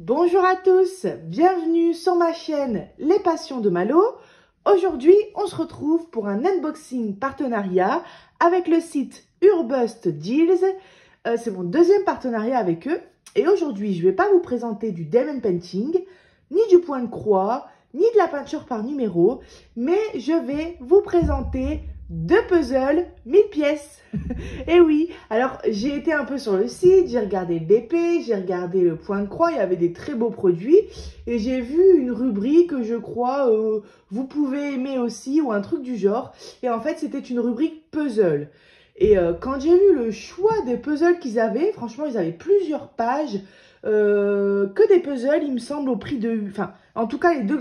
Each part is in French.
Bonjour à tous, bienvenue sur ma chaîne Les Passions de Malo. Aujourd'hui, on se retrouve pour un unboxing partenariat avec le site Urbust Deals. C'est mon deuxième partenariat avec eux. Et aujourd'hui, je ne vais pas vous présenter du diamond painting, ni du point de croix, ni de la peinture par numéro, mais je vais vous présenter deux puzzles, 1000 pièces. Et oui, alors j'ai été un peu sur le site, j'ai regardé le DP, j'ai regardé le point de croix, il y avait des très beaux produits. Et j'ai vu une rubrique, je crois, vous pouvez aimer aussi, ou un truc du genre. Et en fait, c'était une rubrique puzzle. Et quand j'ai vu le choix des puzzles qu'ils avaient, franchement, ils avaient plusieurs pages. Que des puzzles, il me semble, au prix de... Enfin, en tout cas, les deux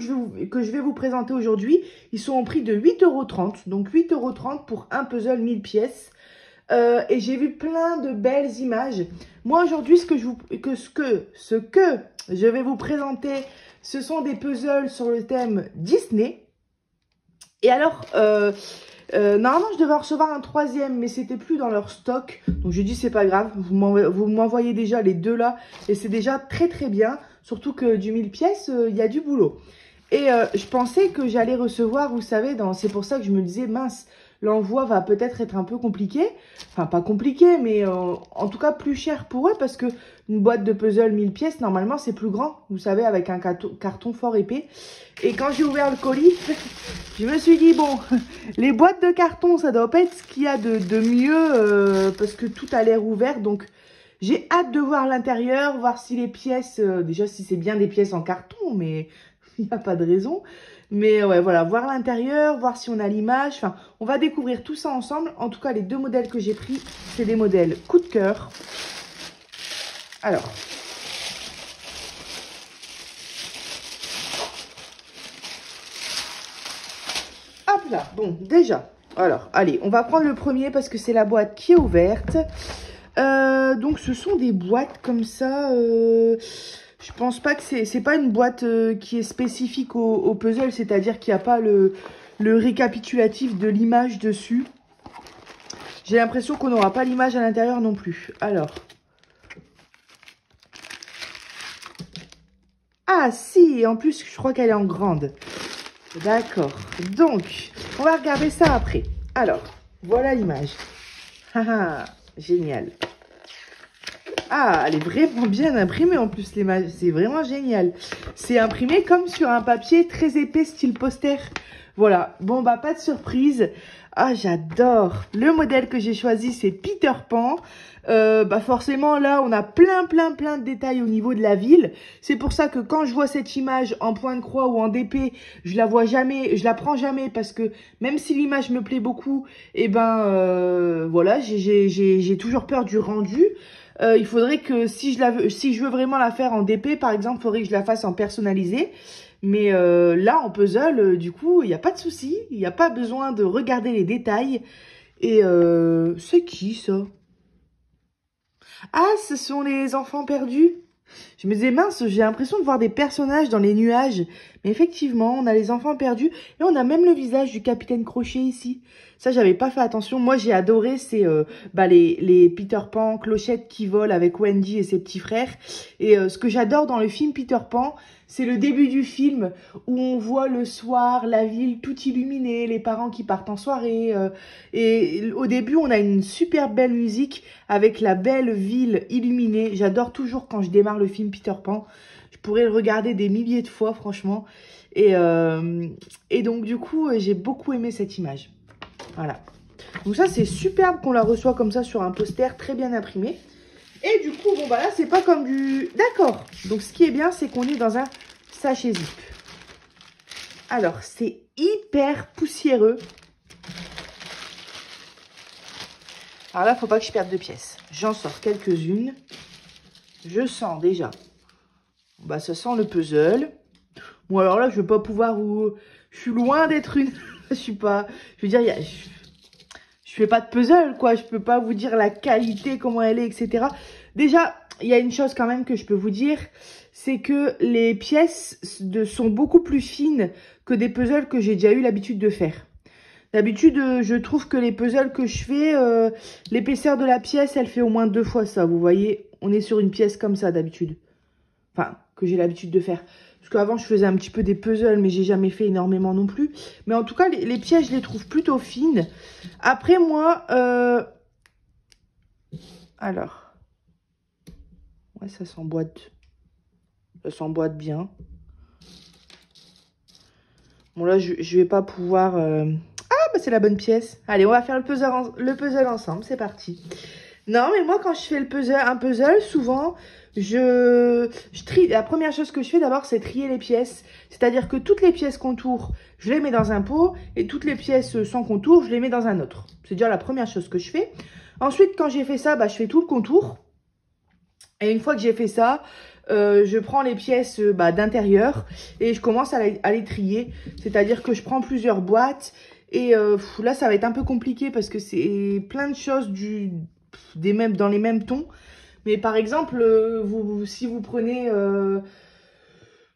que je vais vous présenter aujourd'hui, ils sont au prix de 8,30 €. Donc 8,30 € pour un puzzle 1000 pièces. Et j'ai vu plein de belles images. Moi, aujourd'hui, ce que je vais vous présenter, ce sont des puzzles sur le thème Disney. Et alors... normalement, je devais en recevoir un troisième, mais c'était plus dans leur stock. Donc, je dis, c'est pas grave. Vous m'envoyez déjà les deux là. Et c'est déjà très, très bien. Surtout que du 1000 pièces, il y a du boulot. Et je pensais que j'allais recevoir, vous savez, c'est pour ça que je me disais, mince, l'envoi va peut-être être un peu compliqué. Enfin, pas compliqué, mais en tout cas plus cher pour eux. Parce que une boîte de puzzle 1000 pièces, normalement, c'est plus grand. Vous savez, avec un carton fort épais. Et quand j'ai ouvert le colis, je me suis dit, bon, les boîtes de carton, ça doit pas être ce qu'il y a de mieux. Parce que tout a l'air ouvert. Donc, j'ai hâte de voir l'intérieur, voir si les pièces... déjà, si c'est bien des pièces en carton, mais il n'y a pas de raison. Mais ouais, voilà, voir l'intérieur, voir si on a l'image. Enfin, on va découvrir tout ça ensemble. En tout cas, les deux modèles que j'ai pris, c'est des modèles coup de cœur. Alors. Hop là, bon, déjà. Alors, allez, on va prendre le premier parce que c'est la boîte qui est ouverte. Donc, ce sont des boîtes comme ça... Je pense pas que c'est pas une boîte qui est spécifique au puzzle, c'est-à-dire qu'il n'y a pas le récapitulatif de l'image dessus. J'ai l'impression qu'on n'aura pas l'image à l'intérieur non plus. Alors. Ah si, en plus je crois qu'elle est en grande. D'accord. Donc, on va regarder ça après. Alors, voilà l'image. Haha, génial. Ah, elle est vraiment bien imprimée en plus, l'image. C'est vraiment génial. C'est imprimé comme sur un papier très épais, style poster. Voilà. Bon, bah, pas de surprise. Ah, j'adore. Le modèle que j'ai choisi, c'est Peter Pan. Bah, forcément, là, on a plein de détails au niveau de la ville. C'est pour ça que quand je vois cette image en point de croix ou en DP, je la vois jamais, je la prends jamais parce que même si l'image me plaît beaucoup, eh ben, voilà, j'ai toujours peur du rendu. Il faudrait que si je veux vraiment la faire en DP, par exemple, il faudrait que je la fasse en personnalisé. Mais là, en puzzle, du coup, il n'y a pas de souci. Il n'y a pas besoin de regarder les détails. Et c'est qui, ça? Ah, ce sont les enfants perdus. Je me disais, mince, j'ai l'impression de voir des personnages dans les nuages. Mais effectivement, on a les enfants perdus. Et on a même le visage du capitaine Crochet ici. Ça, j'avais pas fait attention. Moi, j'ai adoré, c'est les Peter Pan, Clochette qui volent avec Wendy et ses petits frères. Et ce que j'adore dans le film Peter Pan, c'est le début du film où on voit le soir, la ville tout illuminée, les parents qui partent en soirée. Et au début, on a une super belle musique avec la belle ville illuminée. J'adore toujours quand je démarre le film Peter Pan. Je pourrais le regarder des milliers de fois, franchement. Et donc, du coup, j'ai beaucoup aimé cette image. Voilà. Donc ça, c'est superbe qu'on la reçoit comme ça sur un poster très bien imprimé. Et du coup, bon, bah là, c'est pas comme du... D'accord. Donc, ce qui est bien, c'est qu'on est dans un sachet zip. Alors, c'est hyper poussiéreux. Alors là, faut pas que je perde de pièces. J'en sors quelques-unes. Je sens déjà. Bah, ça sent le puzzle. Bon, alors là, je vais pas pouvoir vous... Je suis loin d'être une... Je suis pas... Je veux dire, je fais pas de puzzle, quoi. Je peux pas vous dire la qualité, comment elle est, etc. Déjà, il y a une chose quand même que je peux vous dire. C'est que les pièces sont beaucoup plus fines que des puzzles que j'ai déjà eu l'habitude de faire. D'habitude, je trouve que les puzzles que je fais, l'épaisseur de la pièce, elle fait au moins 2 fois ça. Vous voyez, on est sur une pièce comme ça d'habitude. Enfin, que j'ai l'habitude de faire. Parce qu'avant, je faisais un petit peu des puzzles, mais j'ai jamais fait énormément non plus. Mais en tout cas, les pièces, je les trouve plutôt fines. Après, moi... Alors... Ouais, ça s'emboîte. Ça s'emboîte bien. Bon, là, je vais pas pouvoir... Ah, bah c'est la bonne pièce. Allez, on va faire le puzzle ensemble. C'est parti. Non, mais moi, quand je fais un puzzle, souvent, je trie. La première chose que je fais d'abord, c'est trier les pièces. C'est-à-dire que toutes les pièces contour, je les mets dans un pot. Et toutes les pièces sans contour, je les mets dans un autre. C'est déjà la première chose que je fais. Ensuite, quand j'ai fait ça, bah, je fais tout le contour. Et une fois que j'ai fait ça, je prends les pièces d'intérieur et je commence à les trier. C'est-à-dire que je prends plusieurs boîtes. Et là, ça va être un peu compliqué parce que c'est plein de choses dans les mêmes tons. Mais par exemple, si vous prenez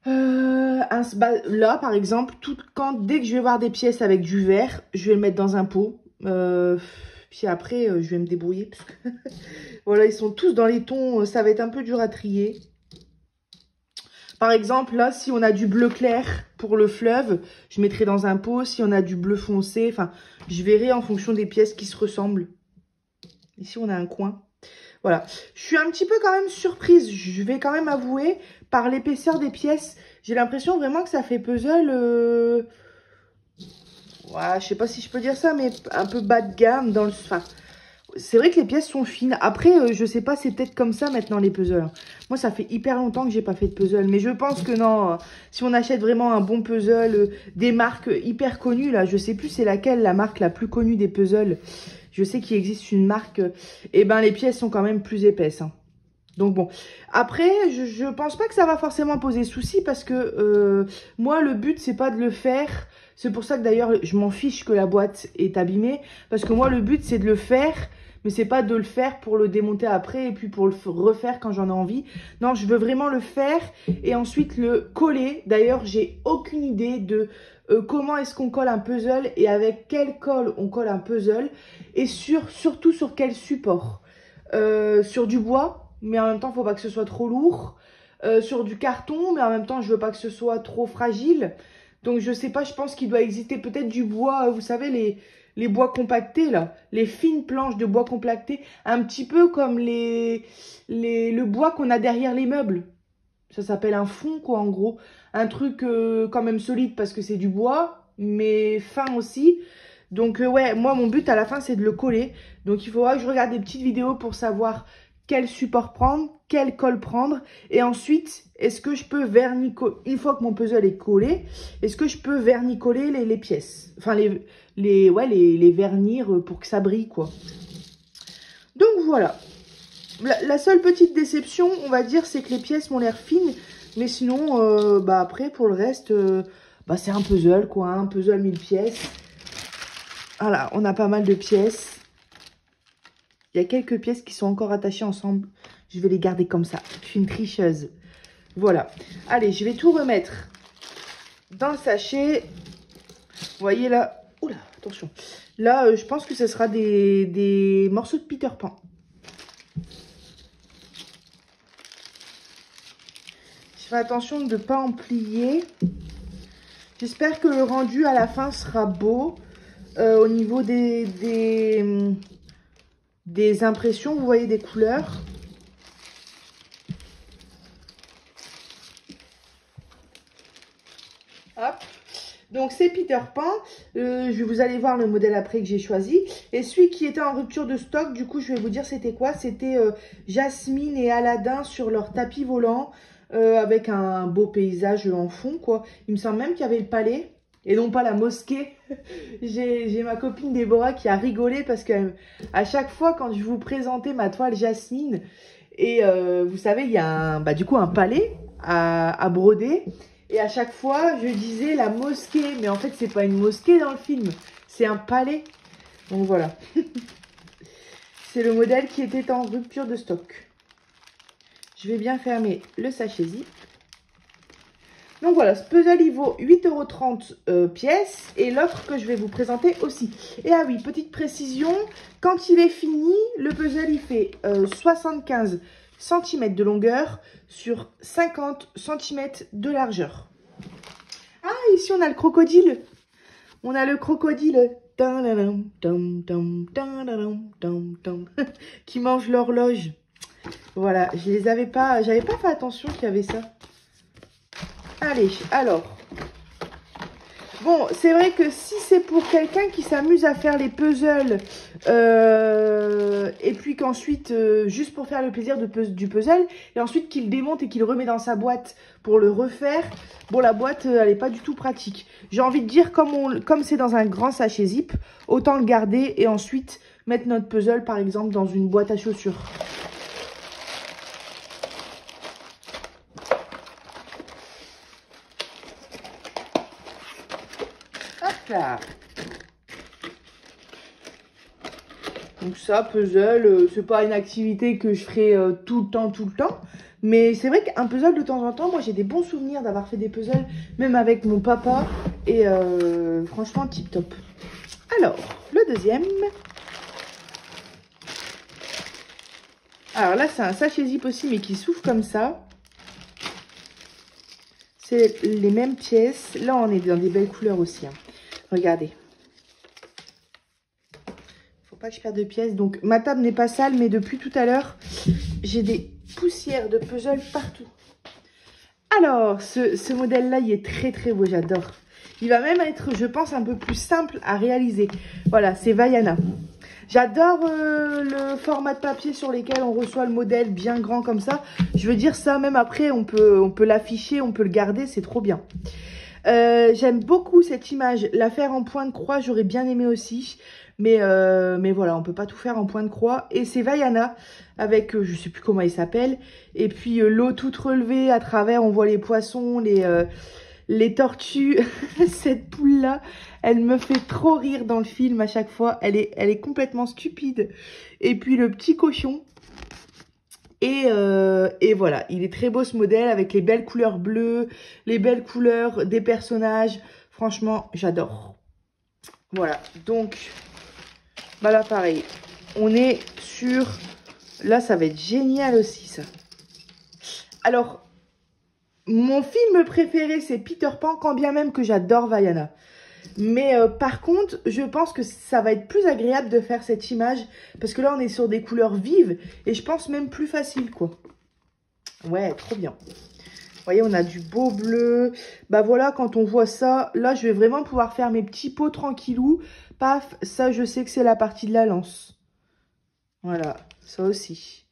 là, par exemple, dès que je vais voir des pièces avec du vert, je vais le mettre dans un pot. Puis après, je vais me débrouiller. Parce que voilà, ils sont tous dans les tons. Ça va être un peu dur à trier. Par exemple, là, si on a du bleu clair pour le fleuve, je mettrai dans un pot. Si on a du bleu foncé, enfin, je verrai en fonction des pièces qui se ressemblent. Ici, on a un coin. Voilà. Je suis un petit peu quand même surprise, je vais quand même avouer, par l'épaisseur des pièces. J'ai l'impression vraiment que ça fait puzzle... Ouais, je sais pas si je peux dire ça, mais un peu bas de gamme dans le... Enfin, c'est vrai que les pièces sont fines. Après, je sais pas, c'est peut-être comme ça maintenant les puzzles. Moi, ça fait hyper longtemps que j'ai pas fait de puzzle. Mais je pense que non, si on achète vraiment un bon puzzle, des marques hyper connues, là, je sais plus c'est laquelle la marque la plus connue des puzzles. Je sais qu'il existe une marque, et ben les pièces sont quand même plus épaisses. Hein. Donc bon, après, je pense pas que ça va forcément poser souci parce que moi, le but, c'est pas de le faire. C'est pour ça que d'ailleurs, je m'en fiche que la boîte est abîmée. Parce que moi, le but, c'est de le faire, mais c'est pas de le faire pour le démonter après et puis pour le refaire quand j'en ai envie. Non, je veux vraiment le faire et ensuite le coller. D'ailleurs, j'ai aucune idée de comment est-ce qu'on colle un puzzle et avec quelle colle on colle un puzzle et surtout sur quel support. Sur du bois, mais en même temps, il ne faut pas que ce soit trop lourd. Sur du carton, mais en même temps, je veux pas que ce soit trop fragile. Donc, je sais pas, je pense qu'il doit exister peut-être du bois, vous savez, les bois compactés, là. Les fines planches de bois compactés. Un petit peu comme le bois qu'on a derrière les meubles. Ça s'appelle un fond, quoi, en gros. Un truc quand même solide parce que c'est du bois, mais fin aussi. Donc, ouais, moi, mon but à la fin, c'est de le coller. Donc, il faudra que je regarde des petites vidéos pour savoir quel support prendre, quelle colle prendre. Et ensuite, est-ce que je peux vernicoller, une fois que mon puzzle est collé, est-ce que je peux vernicoller les pièces? Enfin, les vernir pour que ça brille, quoi. Donc, voilà. La seule petite déception, on va dire, c'est que les pièces m'ont l'air fines. Mais sinon, après, pour le reste, c'est un puzzle, quoi. Un puzzle 1000 pièces. Voilà, on a pas mal de pièces. Il y a quelques pièces qui sont encore attachées ensemble. Je vais les garder comme ça. Je suis une tricheuse. Voilà. Allez, je vais tout remettre dans le sachet. Vous voyez là. Oula, attention. Là, je pense que ce sera des morceaux de Peter Pan. Je fais attention de ne pas en plier. J'espère que le rendu à la fin sera beau. Au niveau des impressions, vous voyez des couleurs. Hop. Donc c'est Peter Pan. Vous allez voir le modèle après que j'ai choisi. Et celui qui était en rupture de stock, du coup je vais vous dire c'était quoi. C'était Jasmine et Aladdin sur leur tapis volant. Avec un beau paysage en fond, quoi. Il me semble même qu'il y avait le palais. Et non pas la mosquée. J'ai ma copine Déborah qui a rigolé parce que à chaque fois quand je vous présentais ma toile Jasmine, et vous savez, il y a du coup un palais à broder. Et à chaque fois, je disais la mosquée. Mais en fait, c'est pas une mosquée dans le film. C'est un palais. Donc voilà. C'est le modèle qui était en rupture de stock. Je vais bien fermer le sachet zip. Donc voilà, ce puzzle, il vaut 8,30 € pièce. Et l'autre que je vais vous présenter aussi. Et ah oui, petite précision, quand il est fini, le puzzle, il fait 75 cm de longueur sur 50 cm de largeur. Ah, ici on a le crocodile. On a le crocodile qui mange l'horloge. Voilà, je les avais pas, j'avais pas fait attention qu'il y avait ça. Allez, alors. Bon, c'est vrai que si c'est pour quelqu'un qui s'amuse à faire les puzzles et puis qu'ensuite, juste pour faire le plaisir du puzzle, et ensuite qu'il démonte et qu'il remet dans sa boîte pour le refaire, bon, la boîte, elle n'est pas du tout pratique. J'ai envie de dire, comme c'est dans un grand sachet zip, autant le garder et ensuite mettre notre puzzle, par exemple, dans une boîte à chaussures. Là. Donc ça, puzzle, c'est pas une activité que je ferai tout le temps. Mais c'est vrai qu'un puzzle de temps en temps, moi j'ai des bons souvenirs d'avoir fait des puzzles, même avec mon papa. Et franchement, tip top. Alors, le deuxième. Alors là, c'est un sachet zip aussi, mais qui s'ouvre comme ça. C'est les mêmes pièces. Là, on est dans des belles couleurs aussi. Hein. Regardez. Faut pas que je perde de pièces. Donc, ma table n'est pas sale, mais depuis tout à l'heure, j'ai des poussières de puzzle partout. Alors, ce modèle-là, il est très, très beau. J'adore. Il va même être, je pense, un peu plus simple à réaliser. Voilà, c'est Vaiana. J'adore le format de papier sur lesquels on reçoit le modèle bien grand comme ça. Je veux dire ça, même après, on peut l'afficher, on peut le garder. C'est trop bien. J'aime beaucoup cette image. La faire en point de croix, j'aurais bien aimé aussi. Mais voilà, on peut pas tout faire en point de croix. Et c'est Vaiana avec, je sais plus comment il s'appelle. Et puis l'eau toute relevée à travers, on voit les poissons, les tortues. Cette poule-là, elle me fait trop rire dans le film à chaque fois. Elle est complètement stupide. Et puis le petit cochon. Et voilà, il est très beau ce modèle avec les belles couleurs bleues, les belles couleurs des personnages. Franchement, j'adore. Voilà, donc, bah là pareil, on est sur... Là, ça va être génial aussi, ça. Alors, mon film préféré, c'est Peter Pan, quand bien même que j'adore Vaiana. Mais par contre, je pense que ça va être plus agréable de faire cette image. Parce que là, on est sur des couleurs vives. Et je pense même plus facile, quoi. Ouais, trop bien. Vous voyez, on a du beau bleu. Bah voilà, quand on voit ça, là, je vais vraiment pouvoir faire mes petits pots tranquillou. Paf, ça, je sais que c'est la partie de la lance. Voilà, ça aussi.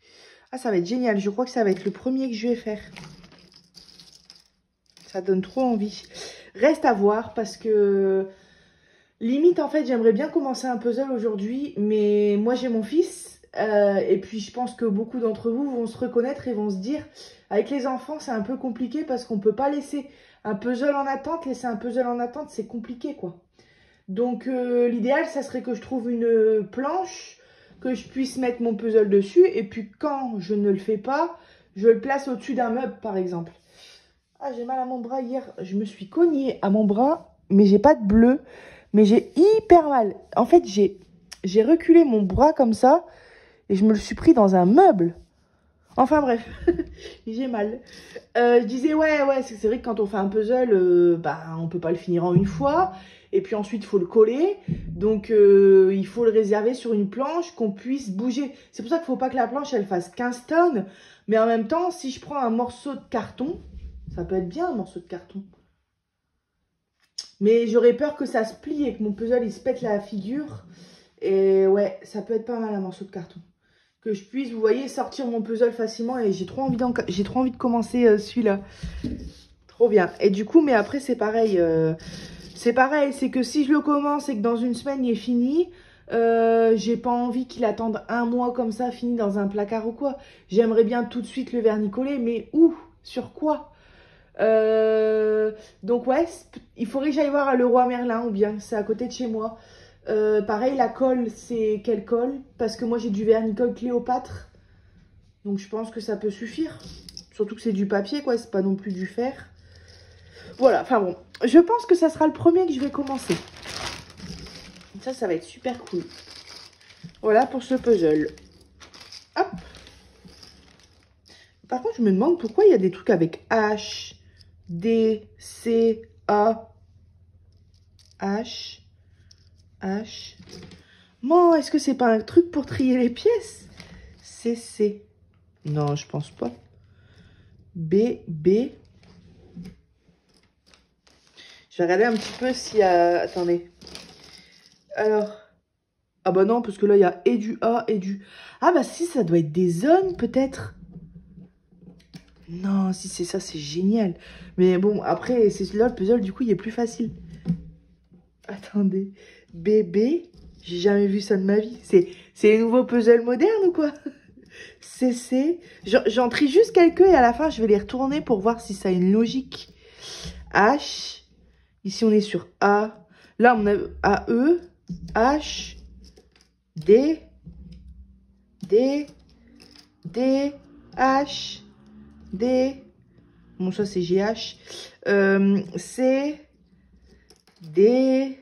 Ah, ça va être génial. Je crois que ça va être le premier que je vais faire. Ça donne trop envie. Reste à voir parce que limite, en fait, j'aimerais bien commencer un puzzle aujourd'hui. Mais moi, j'ai mon fils. Et puis, je pense que beaucoup d'entre vous vont se reconnaître et vont se dire... Avec les enfants, c'est un peu compliqué parce qu'on ne peut pas laisser un puzzle en attente. Laisser un puzzle en attente, c'est compliqué, quoi. Donc, l'idéal, ça serait que je trouve une planche, que je puisse mettre mon puzzle dessus. Et puis, quand je ne le fais pas, je le place au-dessus d'un meuble, par exemple. Ah, j'ai mal à mon bras hier. Je me suis cognée à mon bras, mais j'ai pas de bleu. Mais j'ai hyper mal. En fait, j'ai reculé mon bras comme ça et je me le suis pris dans un meuble. Enfin bref, j'ai mal. Je disais, ouais, c'est vrai que quand on fait un puzzle, bah, on peut pas le finir en une fois. Et puis ensuite, il faut le coller. Donc, il faut le réserver sur une planche qu'on puisse bouger. C'est pour ça qu'il faut pas que la planche, elle fasse 15 tonnes. Mais en même temps, si je prends un morceau de carton, ça peut être bien un morceau de carton. Mais j'aurais peur que ça se plie et que mon puzzle, il se pète la figure. Et ouais, ça peut être pas mal un morceau de carton. Que je puisse, vous voyez, sortir mon puzzle facilement. Et j'ai trop envie de commencer celui-là. Trop bien. Et du coup, mais après, c'est pareil. C'est que si je le commence et que dans une semaine, il est fini, j'ai pas envie qu'il attende un mois comme ça, fini dans un placard ou quoi. J'aimerais bien tout de suite le vernis-coller, mais où? Sur quoi? Donc ouais, il faudrait que j'aille voir à Leroy Merlin ou bien c'est à côté de chez moi. Pareil, la colle, c'est quelle colle? Parce que moi j'ai du vernis-colle Cléopâtre. Donc je pense que ça peut suffire. Surtout que c'est du papier, quoi, c'est pas non plus du fer. Voilà, enfin bon. Je pense que ça sera le premier que je vais commencer. Ça va être super cool. Voilà pour ce puzzle. Hop. Par contre, je me demande pourquoi il y a des trucs avec H, D, C, A, H, H. Bon, est-ce que c'est pas un truc pour trier les pièces? C, C. Non, je pense pas. B, B. Je vais regarder un petit peu s'il y a... Attendez. Alors... Ah bah non, parce que là, il y a et du A et du... Ah bah si, ça doit être des zones, peut-être. Non, si c'est ça, c'est génial. Mais bon, après, c'est là, le puzzle, du coup, il est plus facile. Attendez. Bébé, j'ai jamais vu ça de ma vie. C'est les nouveaux puzzles modernes ou quoi? CC. J'en trie juste quelques et à la fin, je vais les retourner pour voir si ça a une logique. H. Ici, on est sur A. Là, on a AE. H. D. D. D. H. D. Bon, ça, c'est GH. C. D.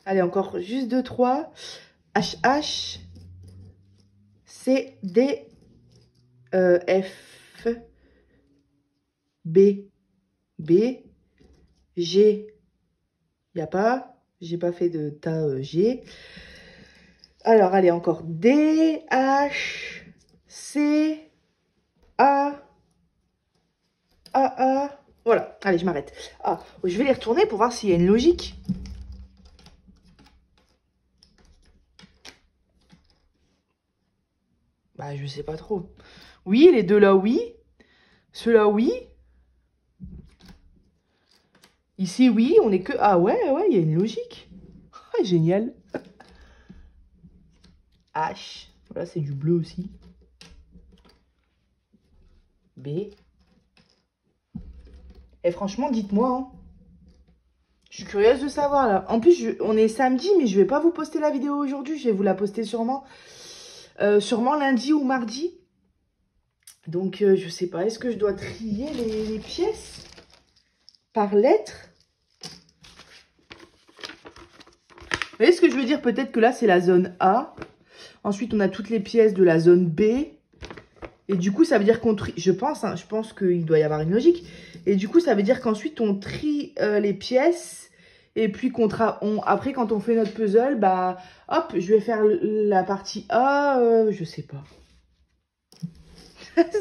Allez, encore juste 2, 3. HH. C. D. F. B. B. G. Il n'y a pas. J'ai pas fait de tas G. Alors, allez, encore D. H. C. A. A. Voilà. Allez, je m'arrête. Ah, je vais les retourner pour voir s'il y a une logique. Bah, je sais pas trop. Oui, les deux là, oui. Ceux-là, oui. Ici, oui, on est que... Ah ouais, il y a une logique. Ah, génial. H. Voilà, c'est du bleu aussi. B. Et franchement, dites-moi. Hein. Je suis curieuse de savoir, là. En plus, on est samedi, mais je vais pas vous poster la vidéo aujourd'hui. Je vais vous la poster sûrement. Sûrement lundi ou mardi. Donc, je sais pas. Est-ce que je dois trier les pièces par lettre? Vous voyez ce que je veux dire? Peut-être que là, c'est la zone A. Ensuite, on a toutes les pièces de la zone B. Et du coup, ça veut dire qu'on trie... Je pense qu'il doit y avoir une logique. Et du coup, ça veut dire qu'ensuite, on trie les pièces. Et puis, après, quand on fait notre puzzle, bah, hop, je vais faire la partie A. Je sais pas.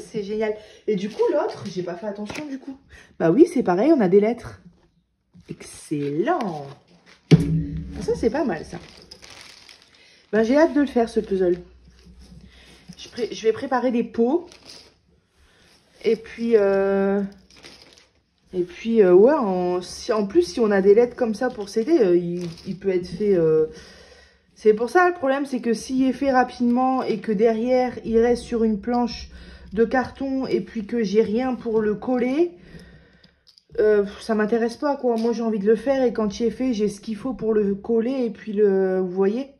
C'est génial. Et du coup, l'autre, j'ai pas fait attention du coup. Bah oui, c'est pareil, on a des lettres. Excellent. Ça, c'est pas mal, ça. Ben, j'ai hâte de le faire, ce puzzle. Je vais préparer des pots. Et puis, ouais, en plus, si on a des lettres comme ça pour s'aider, il peut être fait... C'est pour ça, le problème, c'est que s'il est fait rapidement et que derrière, il reste sur une planche de carton et puis que j'ai rien pour le coller, ça m'intéresse pas, quoi. Moi, j'ai envie de le faire et quand il est fait, j'ai ce qu'il faut pour le coller et puis vous voyez.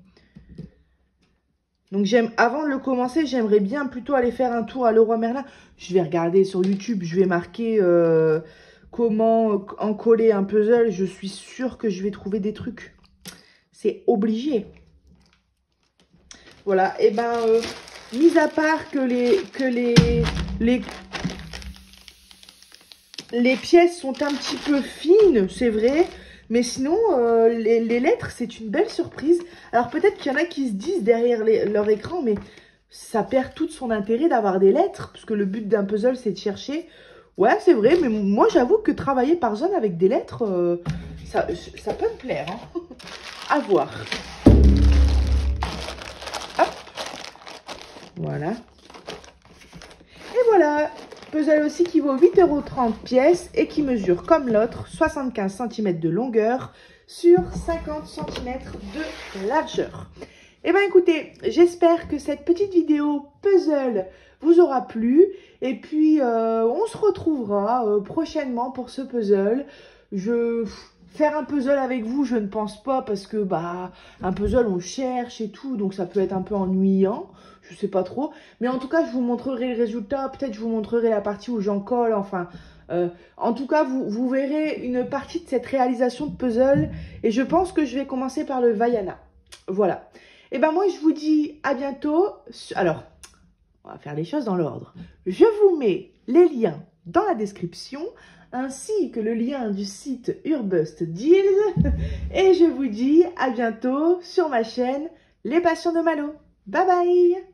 Donc, avant de le commencer, j'aimerais bien plutôt aller faire un tour à Leroy Merlin. Je vais regarder sur YouTube, je vais marquer comment en coller un puzzle. Je suis sûre que je vais trouver des trucs. C'est obligé. Voilà, et ben, mis à part que les pièces sont un petit peu fines, c'est vrai. Mais sinon, les lettres, c'est une belle surprise. Alors peut-être qu'il y en a qui se disent derrière leur écran, mais ça perd tout son intérêt d'avoir des lettres. Parce que le but d'un puzzle, c'est de chercher. Ouais, c'est vrai, mais moi, j'avoue que travailler par zone avec des lettres, ça peut me plaire. Hein. À voir. Hop. Voilà. Et voilà. Puzzle aussi qui vaut 8,30 € pièce et qui mesure comme l'autre 75 cm de longueur sur 50 cm de largeur. Et bien écoutez, j'espère que cette petite vidéo puzzle vous aura plu. Et puis on se retrouvera prochainement pour ce puzzle. Faire un puzzle avec vous, je ne pense pas parce que bah un puzzle on cherche et tout, donc ça peut être un peu ennuyant. Je sais pas trop, mais en tout cas je vous montrerai le résultat, peut-être je vous montrerai la partie où j'en colle, enfin en tout cas vous verrez une partie de cette réalisation de puzzle et je pense que je vais commencer par le Vaiana. Voilà, et ben moi je vous dis à bientôt. Alors on va faire les choses dans l'ordre. Je vous mets les liens dans la description, ainsi que le lien du site Urbust Deals. Et je vous dis à bientôt sur ma chaîne Les Passions de Malo. Bye bye!